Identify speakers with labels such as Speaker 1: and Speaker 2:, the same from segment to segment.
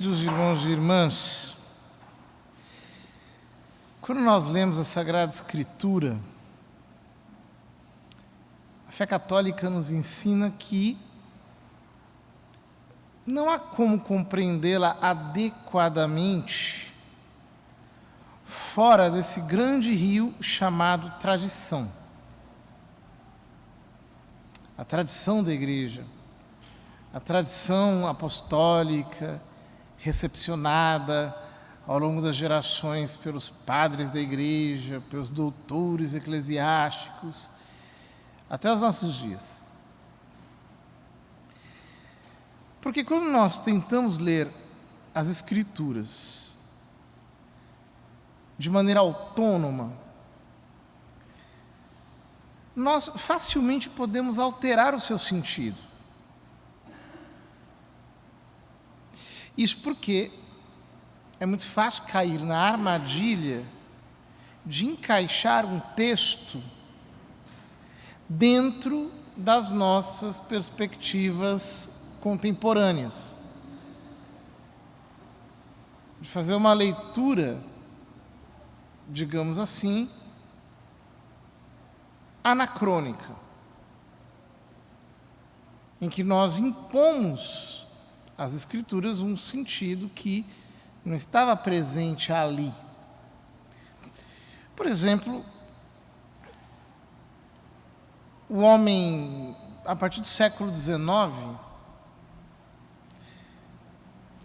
Speaker 1: Queridos irmãos e irmãs, quando nós lemos a Sagrada Escritura, a fé católica nos ensina que não há como compreendê-la adequadamente fora desse grande rio chamado tradição. A tradição da Igreja, a tradição apostólica, recepcionada ao longo das gerações pelos padres da Igreja, pelos doutores eclesiásticos, até os nossos dias. Porque quando nós tentamos ler as Escrituras de maneira autônoma, nós facilmente podemos alterar o seu sentido. Isso porque é muito fácil cair na armadilha de encaixar um texto dentro das nossas perspectivas contemporâneas. De fazer uma leitura, digamos assim, anacrônica, em que nós impomos às Escrituras um sentido que não estava presente ali. Por exemplo, o homem, a partir do século XIX,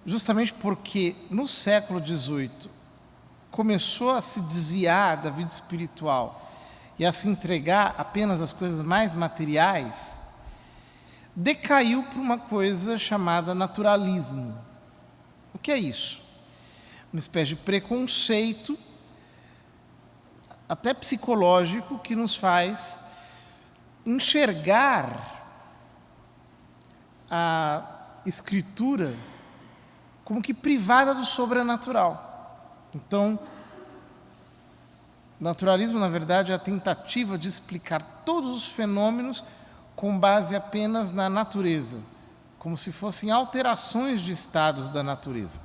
Speaker 1: justamente porque no século XVIII começou a se desviar da vida espiritual e a se entregar apenas às coisas mais materiais, decaiu para uma coisa chamada naturalismo. O que é isso? Uma espécie de preconceito, até psicológico, que nos faz enxergar a Escritura como que privada do sobrenatural. Então, naturalismo, na verdade, é a tentativa de explicar todos os fenômenos com base apenas na natureza, como se fossem alterações de estados da natureza.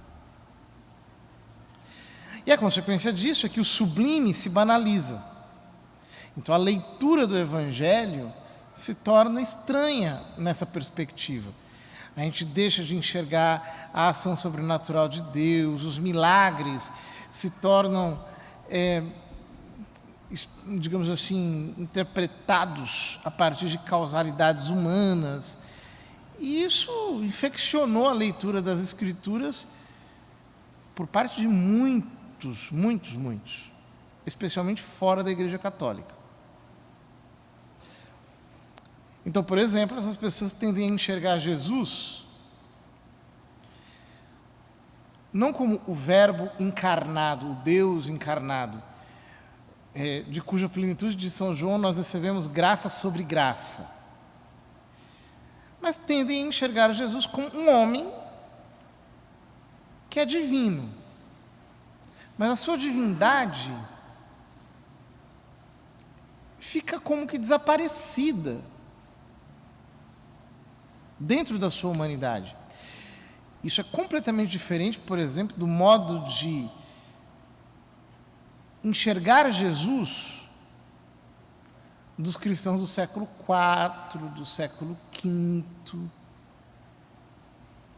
Speaker 1: E a consequência disso é que o sublime se banaliza. Então a leitura do Evangelho se torna estranha nessa perspectiva. A gente deixa de enxergar a ação sobrenatural de Deus, os milagres se tornam, digamos assim, interpretados a partir de causalidades humanas. E isso infeccionou a leitura das Escrituras por parte de muitos, especialmente fora da Igreja Católica. Então, por exemplo, essas pessoas tendem a enxergar Jesus não como o Verbo encarnado, o Deus encarnado, de cuja plenitude de São João nós recebemos graça sobre graça, mas tendem a enxergar Jesus como um homem que é divino, mas a sua divindade fica como que desaparecida dentro da sua humanidade. Isso é completamente diferente, por exemplo, do modo de enxergar Jesus dos cristãos do século IV, do século V.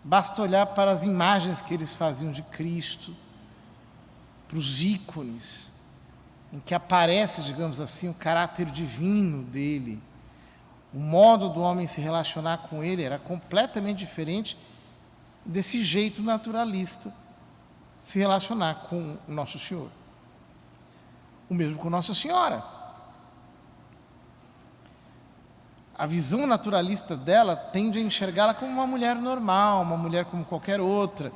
Speaker 1: Basta olhar para as imagens que eles faziam de Cristo, para os ícones, em que aparece, digamos assim, o caráter divino dele. O modo do homem se relacionar com ele era completamente diferente desse jeito naturalista se relacionar com o Nosso Senhor. O mesmo com Nossa Senhora. A visão naturalista dela tende a enxergá-la como uma mulher normal, uma mulher como qualquer outra.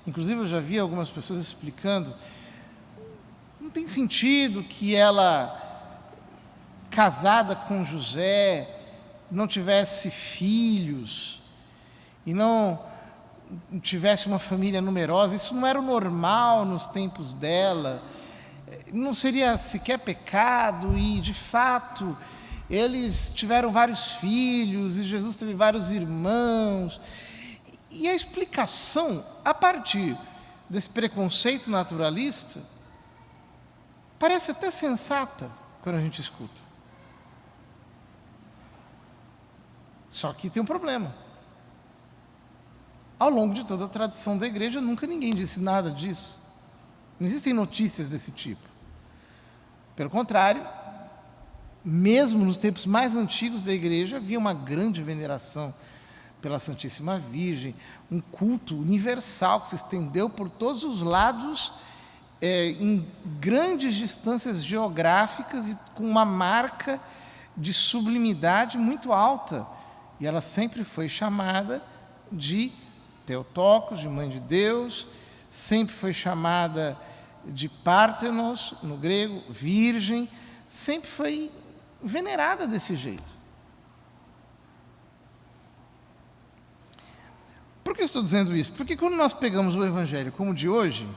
Speaker 1: Inclusive, eu já vi algumas pessoas explicando, não tem sentido que ela, casada com José, não tivesse filhos e não tivesse uma família numerosa. Isso não era o normal nos tempos dela. Não seria sequer pecado, e de fato eles tiveram vários filhos e Jesus teve vários irmãos. E a explicação, a partir desse preconceito naturalista, parece até sensata quando a gente escuta. Só que tem um problema. Ao longo de toda a tradição da igreja, nunca ninguém disse nada disso. Não existem notícias desse tipo. Pelo contrário, mesmo nos tempos mais antigos da igreja, havia uma grande veneração pela Santíssima Virgem, um culto universal que se estendeu por todos os lados, em grandes distâncias geográficas e com uma marca de sublimidade muito alta. E ela sempre foi chamada de Theotokos, de Mãe de Deus, sempre foi chamada de Parthenos, no grego, Virgem, sempre foi venerada desse jeito. Por que estou dizendo isso? Porque quando nós pegamos o Evangelho como o de hoje,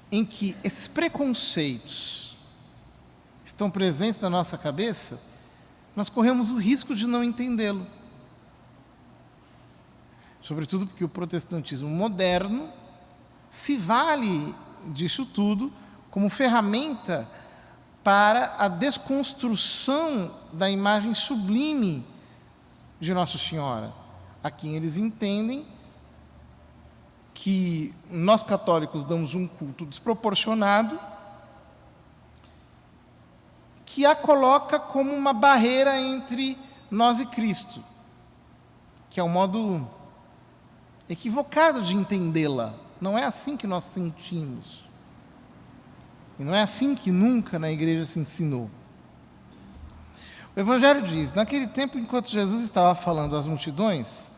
Speaker 1: em que esses preconceitos estão presentes na nossa cabeça, nós corremos o risco de não entendê-lo. Sobretudo porque o protestantismo moderno se vale disso tudo como ferramenta para a desconstrução da imagem sublime de Nossa Senhora, a quem eles entendem que nós católicos damos um culto desproporcionado, que a coloca como uma barreira entre nós e Cristo, que é um modo equivocado de entendê-la. Não é assim que nós sentimos. E não é assim que nunca na igreja se ensinou. O Evangelho diz: naquele tempo, enquanto Jesus estava falando às multidões,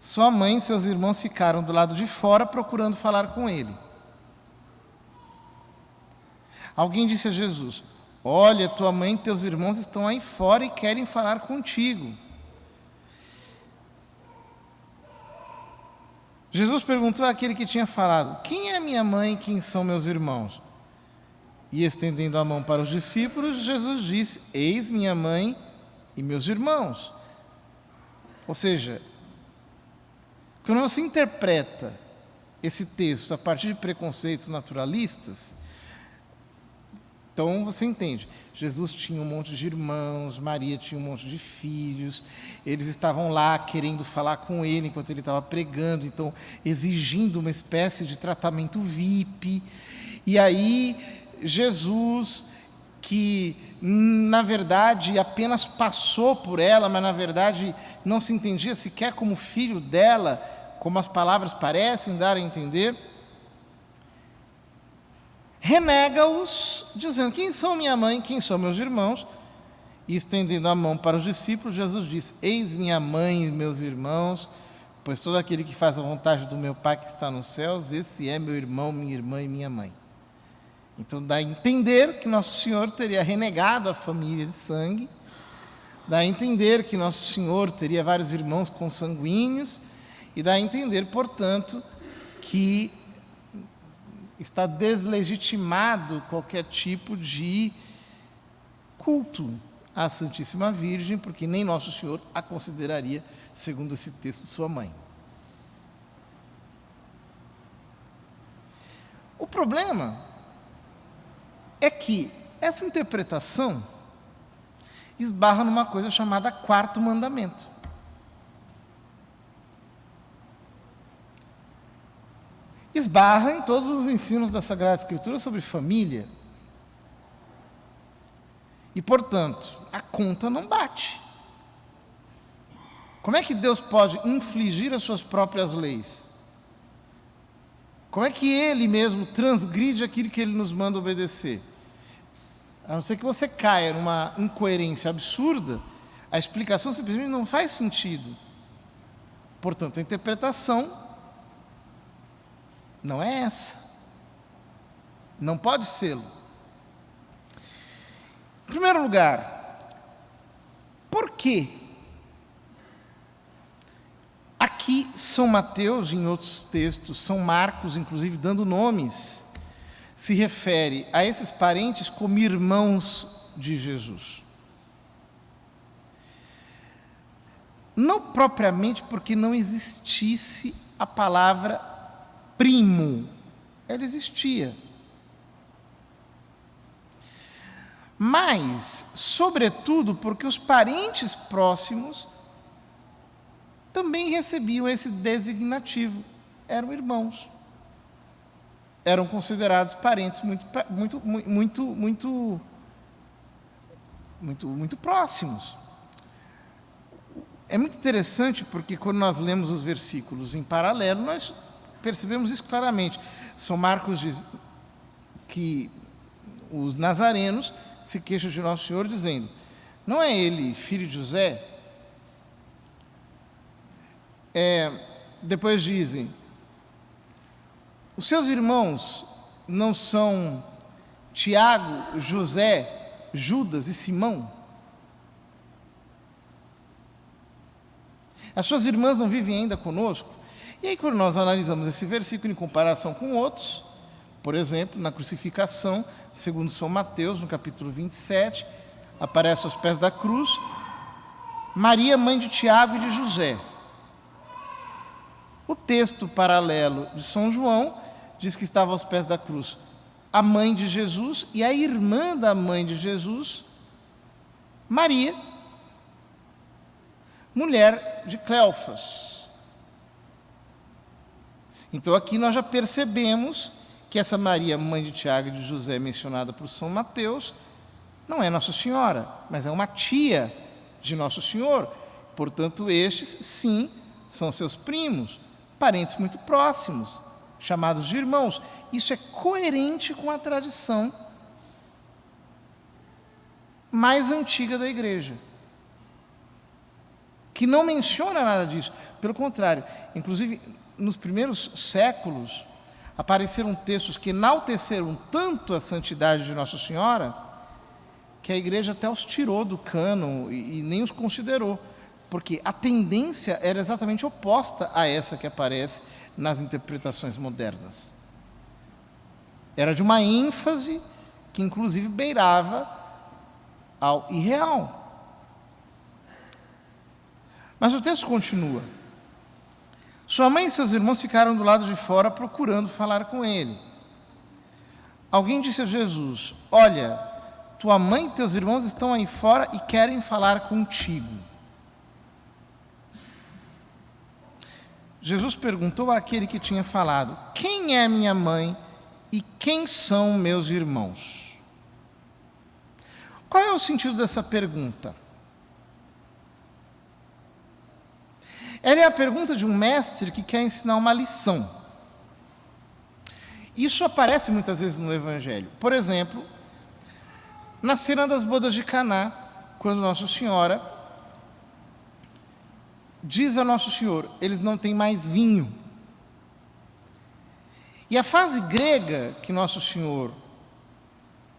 Speaker 1: sua mãe e seus irmãos ficaram do lado de fora procurando falar com ele. Alguém disse a Jesus: olha, tua mãe e teus irmãos estão aí fora e querem falar contigo. Jesus perguntou àquele que tinha falado: quem é minha mãe e quem são meus irmãos? E estendendo a mão para os discípulos, Jesus disse: eis minha mãe e meus irmãos. Ou seja, quando você interpreta esse texto a partir de preconceitos naturalistas, então você entende, Jesus tinha um monte de irmãos, Maria tinha um monte de filhos, eles estavam lá querendo falar com ele enquanto ele estava pregando, então exigindo uma espécie de tratamento VIP. E aí Jesus, que na verdade apenas passou por ela, mas na verdade não se entendia sequer como filho dela, como as palavras parecem dar a entender, renega-os, dizendo: quem são minha mãe, quem são meus irmãos? E estendendo a mão para os discípulos, Jesus diz: eis minha mãe e meus irmãos, pois todo aquele que faz a vontade do meu Pai que está nos céus, esse é meu irmão, minha irmã e minha mãe. Então dá a entender que Nosso Senhor teria renegado a família de sangue, dá a entender que Nosso Senhor teria vários irmãos consanguíneos, e dá a entender, portanto, que está deslegitimado qualquer tipo de culto à Santíssima Virgem, porque nem Nosso Senhor a consideraria, segundo esse texto, sua mãe. O problema é que essa interpretação esbarra numa coisa chamada quarto mandamento. Esbarra em todos os ensinos da Sagrada Escritura sobre família. E, portanto, a conta não bate. Como é que Deus pode infligir as suas próprias leis? Como é que Ele mesmo transgride aquilo que Ele nos manda obedecer? A não ser que você caia numa incoerência absurda, a explicação simplesmente não faz sentido. Portanto, a interpretação não é essa. Não pode ser. Em primeiro lugar, por que aqui São Mateus, em outros textos, São Marcos, inclusive dando nomes, se refere a esses parentes como irmãos de Jesus? não propriamente porque não existisse a palavra primo. Ela existia. Mas, sobretudo, porque os parentes próximos também recebiam esse designativo. Eram irmãos. Eram considerados parentes muito próximos. É muito interessante porque quando nós lemos os versículos em paralelo, nós percebemos isso claramente. São Marcos diz que os nazarenos se queixam de Nosso Senhor dizendo: não é ele filho de José? Depois dizem: os seus irmãos não são Tiago, José, Judas e Simão? As suas irmãs não vivem ainda conosco? E aí, quando nós analisamos esse versículo em comparação com outros, por exemplo, na crucificação, segundo São Mateus, no capítulo 27, aparece aos pés da cruz Maria, mãe de Tiago e de José. O texto paralelo de São João diz que estava aos pés da cruz a mãe de Jesus e a irmã da mãe de Jesus, Maria, mulher de Cleofas. Então aqui nós já percebemos que essa Maria, mãe de Tiago e de José, mencionada por São Mateus, não é Nossa Senhora, mas é uma tia de Nosso Senhor. Portanto, estes, sim, são seus primos, parentes muito próximos, chamados de irmãos. Isso é coerente com a tradição mais antiga da Igreja, que não menciona nada disso. Pelo contrário, inclusive, nos primeiros séculos, apareceram textos que enalteceram tanto a santidade de Nossa Senhora, que a Igreja até os tirou do cânon e nem os considerou, porque a tendência era exatamente oposta a essa que aparece nas interpretações modernas. Era de uma ênfase que inclusive beirava ao irreal. Mas o texto continua. Sua mãe e seus irmãos ficaram do lado de fora procurando falar com ele. Alguém disse a Jesus: olha, tua mãe e teus irmãos estão aí fora e querem falar contigo. Jesus perguntou àquele que tinha falado: quem é minha mãe e quem são meus irmãos? Qual é o sentido dessa pergunta? Ela é a pergunta de um mestre que quer ensinar uma lição. Isso aparece muitas vezes no Evangelho. Por exemplo, na cena das bodas de Caná, quando Nossa Senhora diz a Nosso Senhor: eles não têm mais vinho. E a frase grega que Nosso Senhor,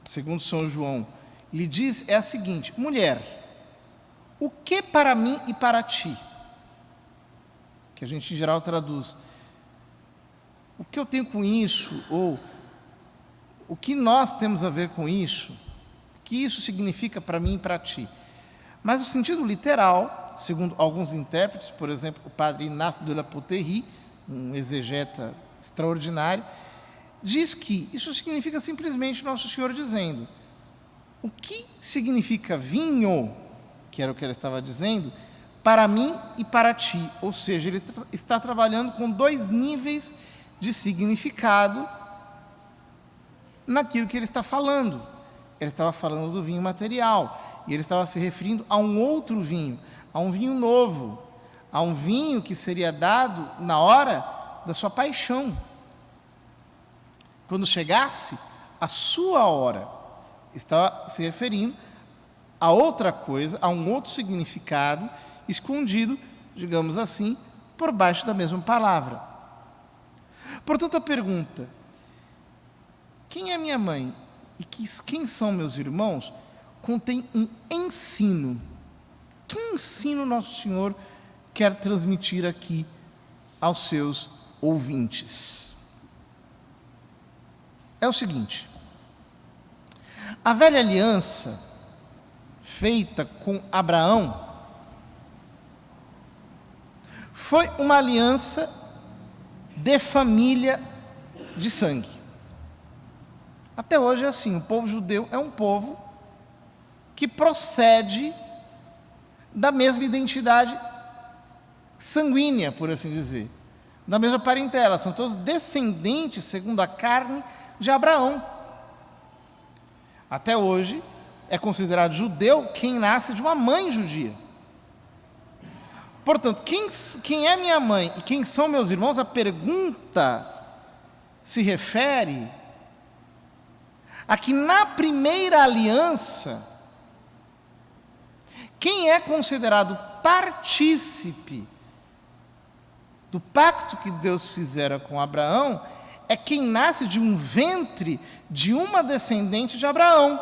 Speaker 1: segundo São João, lhe diz é a seguinte: mulher, o que para mim e para ti? Que a gente em geral traduz: o que eu tenho com isso? Ou o que nós temos a ver com isso? O que isso significa para mim e para ti? Mas o sentido literal, segundo alguns intérpretes, por exemplo, o padre Inácio de la Poterie, um exegeta extraordinário, diz que isso significa simplesmente Nosso Senhor dizendo: o que significa vinho, que era o que ela estava dizendo, para mim e para ti. Ou seja, ele está trabalhando com dois níveis de significado naquilo que ele está falando. Ele estava falando do vinho material, e ele estava se referindo a um outro vinho, a um vinho novo, a um vinho que seria dado na hora da sua paixão. Quando chegasse a sua hora, estava se referindo a outra coisa, a um outro significado, escondido, digamos assim, por baixo da mesma palavra. Portanto, a pergunta: quem é minha mãe e quem são meus irmãos? Contém um ensino. Que ensino Nosso Senhor quer transmitir aqui aos seus ouvintes? É o seguinte: a velha aliança feita com Abraão foi uma aliança de família de sangue. Até hoje é assim, o povo judeu é um povo que procede da mesma identidade sanguínea, por assim dizer, da mesma parentela, são todos descendentes, segundo a carne, de Abraão. Até hoje é considerado judeu quem nasce de uma mãe judia. Portanto, quem é minha mãe e quem são meus irmãos, a pergunta se refere a que na primeira aliança, quem é considerado partícipe do pacto que Deus fizera com Abraão é quem nasce de um ventre de uma descendente de Abraão.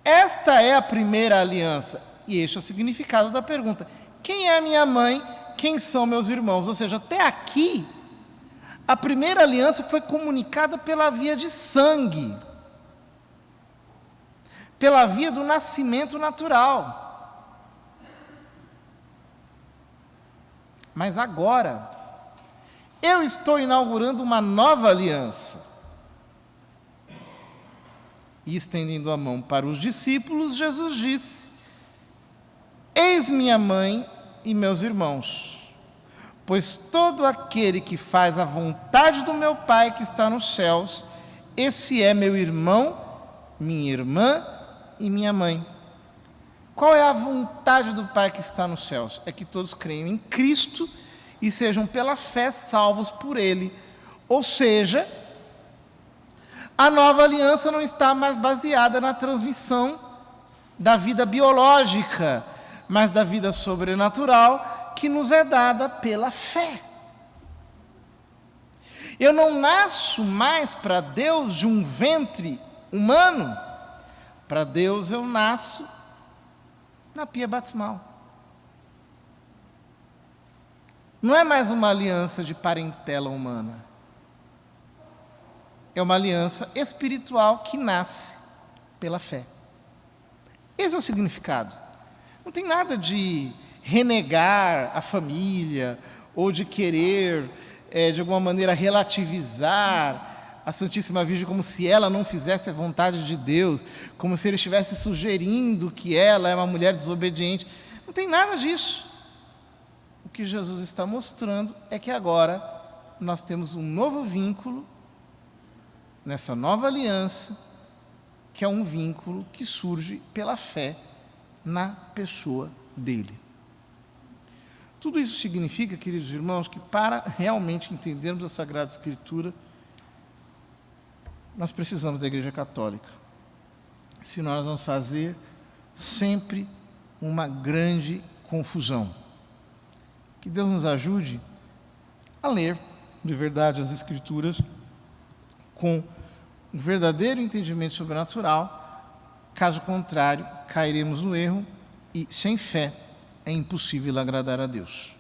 Speaker 1: Esta é a primeira aliança. E este é o significado da pergunta. Quem é minha mãe? Quem são meus irmãos? Ou seja, até aqui, a primeira aliança foi comunicada pela via de sangue, pela via do nascimento natural. Mas agora, eu estou inaugurando uma nova aliança. E estendendo a mão para os discípulos, Jesus disse: eis minha mãe e meus irmãos, pois todo aquele que faz a vontade do meu Pai que está nos céus, esse é meu irmão, minha irmã e minha mãe. Qual é a vontade do Pai que está nos céus? É que todos creiam em Cristo e sejam pela fé salvos por Ele. Ou seja, a nova aliança não está mais baseada na transmissão da vida biológica, mas da vida sobrenatural que nos é dada pela fé. Eu não nasço mais para Deus de um ventre humano. Para Deus eu nasço na pia batismal. Não é mais uma aliança de parentela humana. É uma aliança espiritual que nasce pela fé. Esse é o significado. Não tem nada de renegar a família ou de querer, de alguma maneira, relativizar a Santíssima Virgem como se ela não fizesse a vontade de Deus, como se ele estivesse sugerindo que ela é uma mulher desobediente. Não tem nada disso. O que Jesus está mostrando é que agora nós temos um novo vínculo nessa nova aliança, que é um vínculo que surge pela fé na pessoa dele. Tudo isso significa, queridos irmãos, que para realmente entendermos a Sagrada Escritura, nós precisamos da Igreja Católica. Senão nós vamos fazer sempre uma grande confusão. Que Deus nos ajude a ler de verdade as Escrituras com um verdadeiro entendimento sobrenatural. Caso contrário, cairemos no erro e, sem fé, é impossível agradar a Deus.